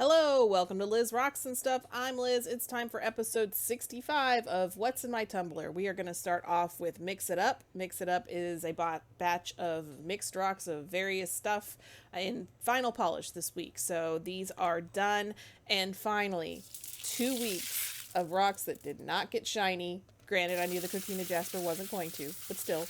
Hello, welcome to Liz Rocks and Stuff. I'm Liz. It's time for episode 65 of What's in My Tumbler. We are going to start off with Mix It Up. Mix It Up is a batch of mixed rocks of various stuff in final polish this week. So these are done. And finally, 2 weeks of rocks that did not get shiny. Granted, I knew the Coquina Jasper wasn't going to, but still,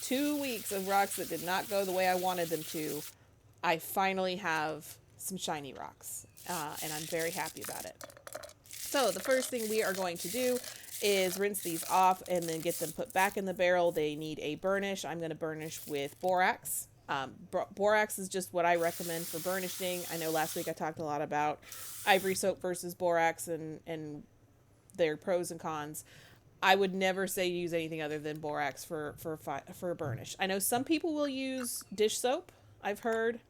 2 weeks of rocks that did not go the way I wanted them to. I finally have some shiny rocks, and I'm very happy about it. So the first thing we are going to do is rinse these off and then get them put back in the barrel. They need a burnish. I'm going to burnish with borax. Borax is just what I recommend for burnishing. I know last week I talked a lot about ivory soap versus borax and their pros and cons. I would never say use anything other than borax for burnish. I know some people will use dish soap. I've heard.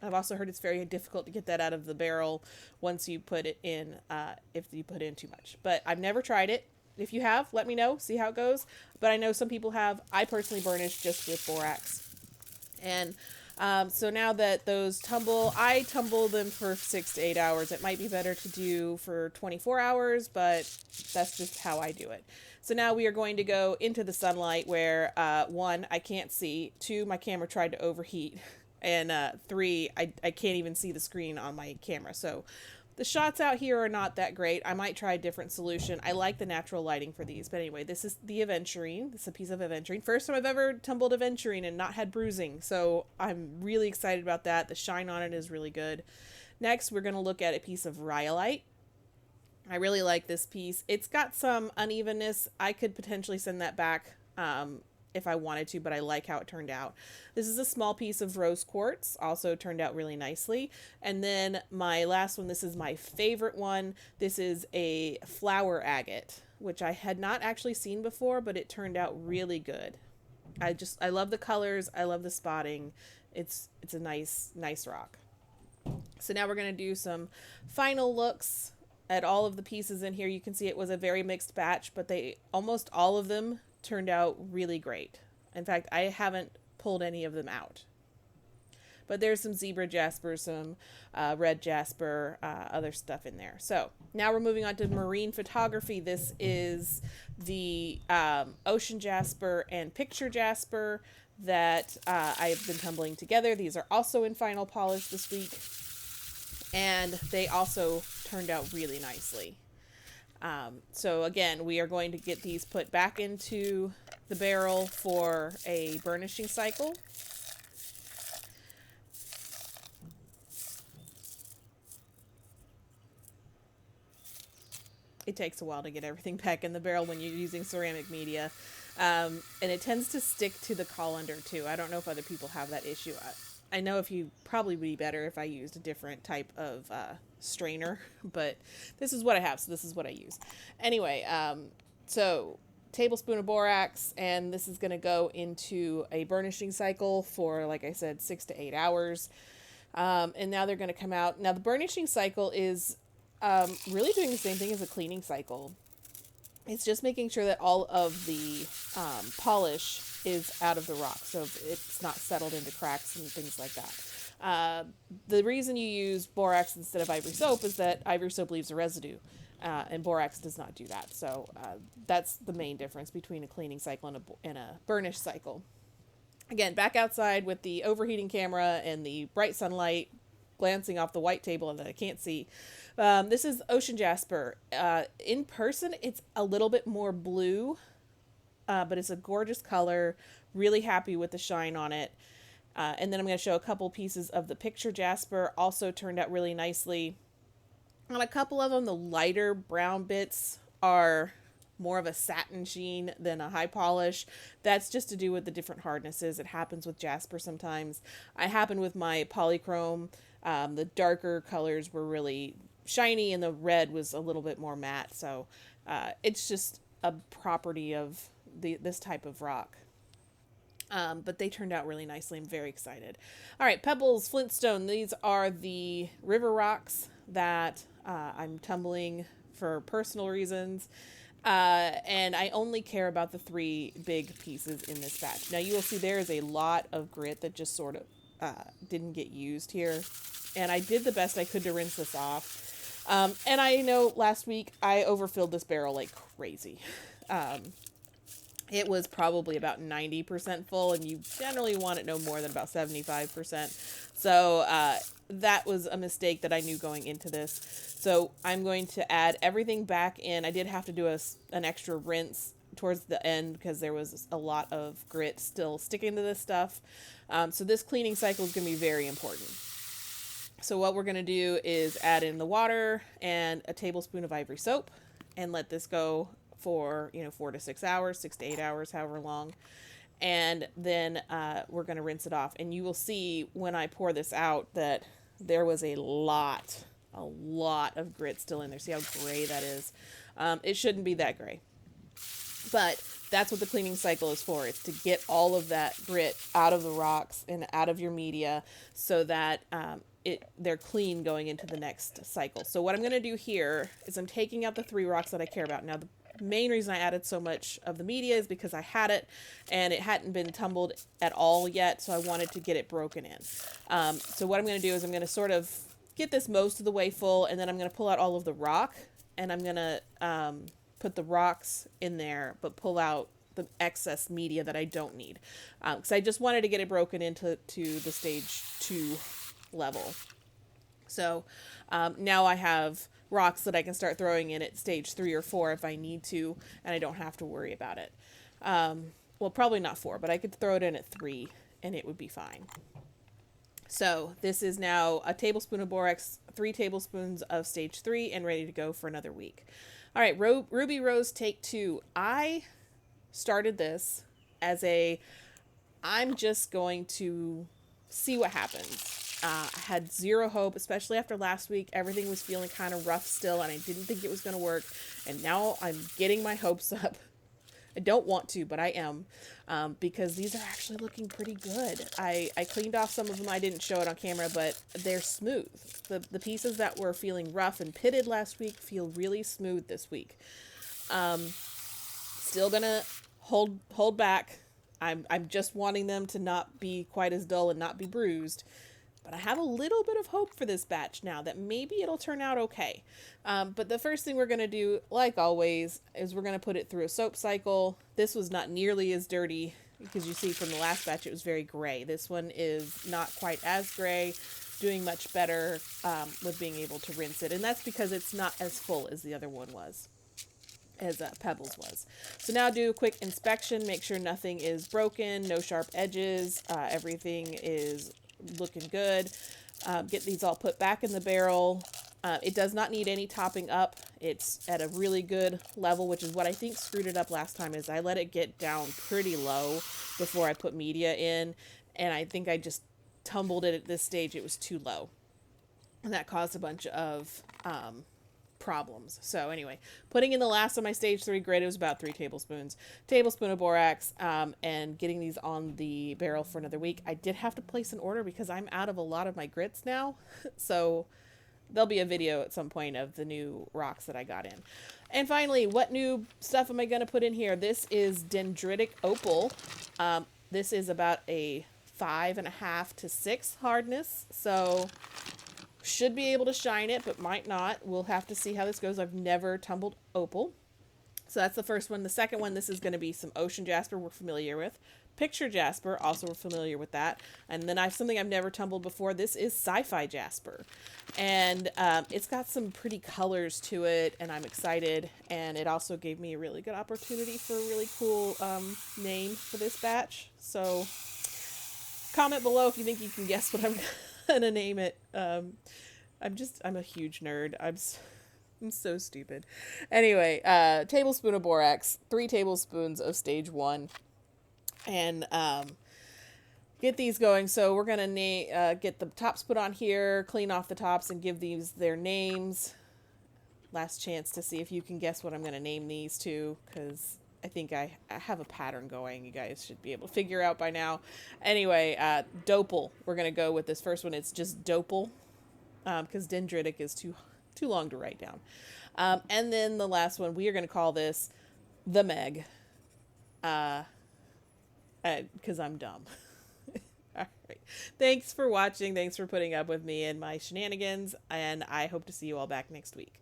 I've also heard it's very difficult to get that out of the barrel once you put it in, if you put in too much. But I've never tried it. If you have, let me know, see how it goes. But I know some people have. I personally burnish just with borax. And so now that those I tumble them for 6 to 8 hours. It might be better to do for 24 hours, but that's just how I do it. So now we are going to go into the sunlight where, 1, I can't see. 2, my camera tried to overheat. And 3, I can't even see the screen on my camera. So the shots out here are not that great. I might try a different solution. I like the natural lighting for these. But anyway, this is the aventurine. This is a piece of aventurine. First time I've ever tumbled aventurine and not had bruising. So I'm really excited about that. The shine on it is really good. Next, we're going to look at a piece of rhyolite. I really like this piece. It's got some unevenness. I could potentially send that back if I wanted to, but I like how it turned out. This is a small piece of rose quartz, also turned out really nicely. And then my last one, this is my favorite one. This is a flower agate, which I had not actually seen before, but it turned out really good. I love the colors. I love the spotting. It's a nice rock. So now we're going to do some final looks at all of the pieces in here. You can see it was a very mixed batch, but almost all of them turned out really great. In fact, I haven't pulled any of them out. But there's some zebra jasper, some red jasper, other stuff in there. So now we're moving on to marine photography. This is the ocean jasper and picture jasper that I've been tumbling together. These are also in final polish this week. And they also turned out really nicely. So again, we are going to get these put back into the barrel for a burnishing cycle. It takes a while to get everything back in the barrel when you're using ceramic media. And it tends to stick to the colander too. I don't know if other people have that issue. I know if you probably would be better if I used a different type of strainer, but this is what I have, so this is what I use. Anyway, so tablespoon of borax, and this is going to go into a burnishing cycle for, like I said, 6 to 8 hours. And now they're going to come out. Now the burnishing cycle is really doing the same thing as a cleaning cycle. It's just making sure that all of the polish is out of the rock, so it's not settled into cracks and things like that. The reason you use borax instead of ivory soap is that ivory soap leaves a residue, and borax does not do that. So that's the main difference between a cleaning cycle and a burnish cycle. Again, back outside with the overheating camera and the bright sunlight glancing off the white table that I can't see. This is ocean jasper. In person, it's a little bit more blue, but it's a gorgeous color. Really happy with the shine on it. And then I'm going to show a couple pieces of the picture jasper. Also turned out really nicely. On a couple of them, the lighter brown bits are more of a satin sheen than a high polish. That's just to do with the different hardnesses. It happens with jasper sometimes. I happened with my polychrome. The darker colors were really shiny and the red was a little bit more matte. So it's just a property of this type of rock. But they turned out really nicely. I'm very excited. All right, Pebbles Flintstone. These are the river rocks that I'm tumbling for personal reasons. And I only care about the 3 big pieces in this batch. Now you will see there is a lot of grit that just sort of didn't get used here. And I did the best I could to rinse this off. And I know last week I overfilled this barrel like crazy. It was probably about 90% full, and you generally want it no more than about 75%. So that was a mistake that I knew going into this. So I'm going to add everything back in. I did have to do an extra rinse towards the end because there was a lot of grit still sticking to this stuff. So this cleaning cycle is going to be very important. So what we're going to do is add in the water and a tablespoon of ivory soap and let this go for 4 to 6 hours, 6 to 8 hours, however long. And then we're going to rinse it off. And you will see when I pour this out that there was a lot of grit still in there. See how gray that is? It shouldn't be that gray. But that's what the cleaning cycle is for. It's to get all of that grit out of the rocks and out of your media so that they're clean going into the next cycle. So what I'm going to do here is I'm taking out the 3 rocks that I care about. Now, the main reason I added so much of the media is because I had it and it hadn't been tumbled at all yet, so I wanted to get it broken in. So what I'm going to do is I'm going to sort of get this most of the way full, and then I'm going to pull out all of the rock, and I'm going to put the rocks in there, but pull out the excess media that I don't need. Because I just wanted to get it broken into the stage 2 level. So now I have rocks that I can start throwing in at stage 3 or 4 if I need to, and I don't have to worry about it. Well, probably not 4, but I could throw it in at 3 and it would be fine. So this is now a tablespoon of borax, 3 tablespoons of stage 3, and ready to go for another week. All right, Ruby Rose take 2. I started this as I'm just going to see what happens. I had zero hope, especially after last week. Everything was feeling kind of rough still, and I didn't think it was going to work. And now I'm getting my hopes up. I don't want to, but I am, because these are actually looking pretty good. I cleaned off some of them. I didn't show it on camera, but they're smooth. The pieces that were feeling rough and pitted last week feel really smooth this week. Still gonna hold back. I'm just wanting them to not be quite as dull and not be bruised. But I have a little bit of hope for this batch now that maybe it'll turn out okay. But the first thing we're going to do, like always, is we're going to put it through a soap cycle. This was not nearly as dirty because you see from the last batch it was very gray. This one is not quite as gray, doing much better with being able to rinse it. And that's because it's not as full as the other one was, as Pebbles was. So now do a quick inspection, make sure nothing is broken, no sharp edges, everything is looking good. Get these all put back in the barrel. It does not need any topping up. It's at a really good level, which is what I think screwed it up last time, is I let it get down pretty low before I put media in, and I think I just tumbled it at this stage. It was too low, and that caused a bunch of problems. So anyway, putting in the last of my stage 3 grit, it was about 3 tablespoons. Tablespoon of borax, and getting these on the barrel for another week. I did have to place an order because I'm out of a lot of my grits now. So there'll be a video at some point of the new rocks that I got in. And finally, what new stuff am I going to put in here? This is dendritic opal. This is about a 5.5 to 6 hardness. So should be able to shine it, but might not. We'll have to see how this goes. I've never tumbled opal. So that's the first one. The second one, this is going to be some ocean jasper we're familiar with. Picture jasper, also we're familiar with that. And then I have something I've never tumbled before. This is sci-fi jasper. And it's got some pretty colors to it, and I'm excited. And it also gave me a really good opportunity for a really cool name for this batch. So comment below if you think you can guess what I'm gonna name it. I'm a huge nerd. I'm so stupid. Anyway, tablespoon of borax, 3 tablespoons of stage 1, and get these going. So we're gonna get the tops put on here, clean off the tops, and give these their names. Last chance to see if you can guess what I'm gonna name these to, because I think I have a pattern going. You guys should be able to figure out by now. Anyway, dopal. We're going to go with this first one. It's just dopal, because dendritic is too long to write down. And then the last one, we are going to call this the Meg, because I'm dumb. All right. Thanks for watching. Thanks for putting up with me and my shenanigans. And I hope to see you all back next week.